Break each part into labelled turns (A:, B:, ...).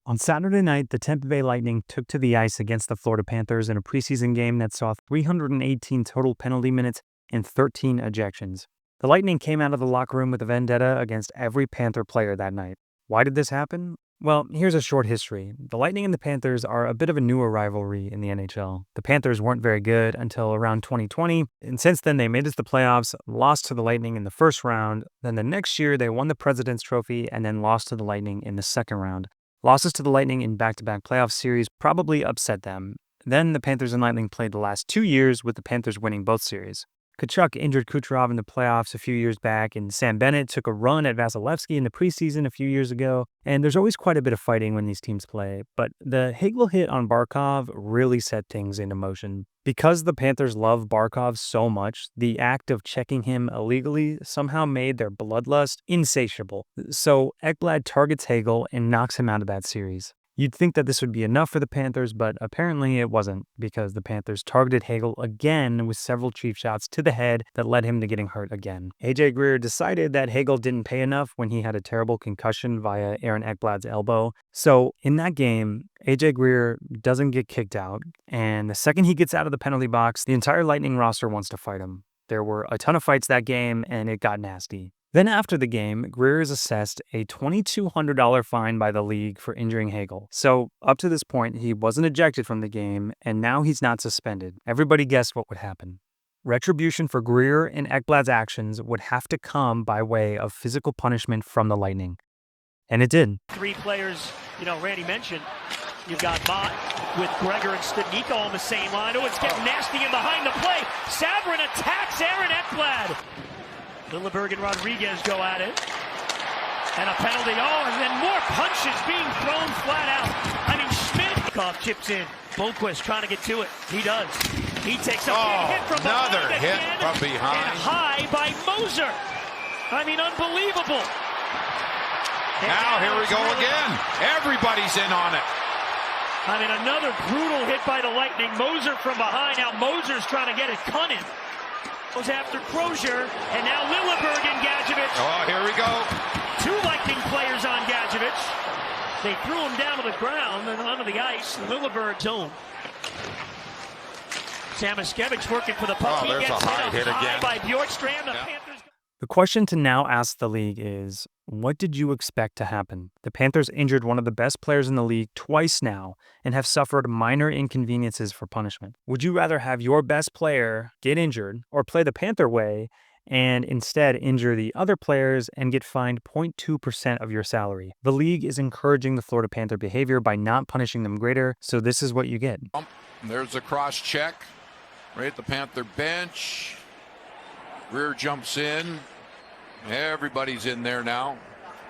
A: On Saturday night, the Tampa Bay Lightning took to the ice against the Florida Panthers in a preseason game that saw 318 total penalty minutes and 13 ejections. The Lightning came out of the locker room with a vendetta against every Panther player that night. Why did this happen? Well, here's a short history. The Lightning and the Panthers are a bit of a newer rivalry in the NHL. The Panthers weren't very good until around 2020, and since then they made it to the playoffs, lost to the Lightning in the first round. Then the next year they won the President's Trophy and then lost to the Lightning in the second round. Losses to the Lightning in back-to-back playoff series probably upset them. Then the Panthers and Lightning played the last 2 years, with the Panthers winning both series. Kachuk injured Kucherov in the playoffs a few years back, and Sam Bennett took a run at Vasilevsky in the preseason a few years ago, and there's always quite a bit of fighting when these teams play, but the Hagel hit on Barkov really set things into motion. Because the Panthers love Barkov so much, the act of checking him illegally somehow made their bloodlust insatiable. So Ekblad targets Hagel and knocks him out of that series. You'd think that this would be enough for the Panthers, but apparently it wasn't, because the Panthers targeted Hagel again with several cheap shots to the head that led him to getting hurt again. AJ Greer decided that Hagel didn't pay enough when he had a terrible concussion via Aaron Ekblad's elbow. So in that game, AJ Greer doesn't get kicked out, and the second he gets out of the penalty box, the entire Lightning roster wants to fight him. There were a ton of fights that game, and it got nasty. Then after the game, Greer is assessed a $2,200 fine by the league for injuring Hagel. So up to this point, he wasn't ejected from the game, and now he's not suspended. Everybody guessed what would happen. Retribution for Greer and Ekblad's actions would have to come by way of physical punishment from the Lightning. And it did.
B: Three players, Randy mentioned. You've got Mott with Gregor and Stadniko on the same line. Oh, it's getting nasty in behind the play. Sabrin attacks Aaron Ekblad. Lilleberg and Rodriguez go at it. And a penalty. Oh, and then more punches being thrown flat out. I mean, Schmidt chips in. Boquist trying to get to it. He does. He takes a big hit from behind.
C: Another hit from behind.
B: And high by Moser. I mean, unbelievable.
C: Now here we go again. Everybody's in on it.
B: I mean, another brutal hit by the Lightning. Moser from behind. Now Moser's trying to get it. Cunnin goes after Crozier, and now Lilleberg and Gadjevich.
C: Oh, here we go.
B: Two Lightning players on Gadjevich. They threw him down to the ground and onto the ice. Lilleberg's zone. Samoskevich working for the puck.
C: Oh, there's a high hit again
B: by Bjorkstrand. The Panthers.
A: The question to now ask the league is, what did you expect to happen? The Panthers injured one of the best players in the league twice now and have suffered minor inconveniences for punishment. Would you rather have your best player get injured or play the Panther way and instead injure the other players and get fined 0.2% of your salary? The league is encouraging the Florida Panther behavior by not punishing them greater, so this is what you get.
C: There's a cross check right at the Panther bench. Greer jumps in. Everybody's in there now.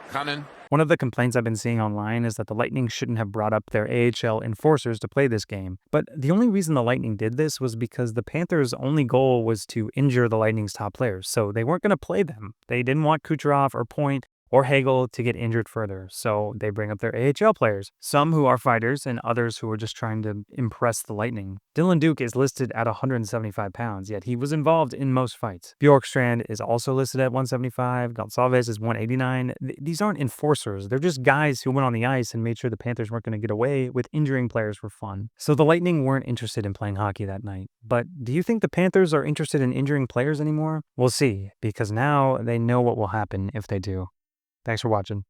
C: Cunnin.
A: One of the complaints I've been seeing online is that the Lightning shouldn't have brought up their AHL enforcers to play this game. But the only reason the Lightning did this was because the Panthers' only goal was to injure the Lightning's top players, so they weren't going to play them. They didn't want Kucherov or Point or Hagel to get injured further, so they bring up their AHL players, some who are fighters and others who are just trying to impress the Lightning. Dylan Duke is listed at 175 pounds, yet he was involved in most fights. Bjorkstrand is also listed at 175, Gonçalves is 189. These aren't enforcers, they're just guys who went on the ice and made sure the Panthers weren't going to get away with injuring players for fun. So the Lightning weren't interested in playing hockey that night. But do you think the Panthers are interested in injuring players anymore? We'll see, because now they know what will happen if they do. Thanks for watching.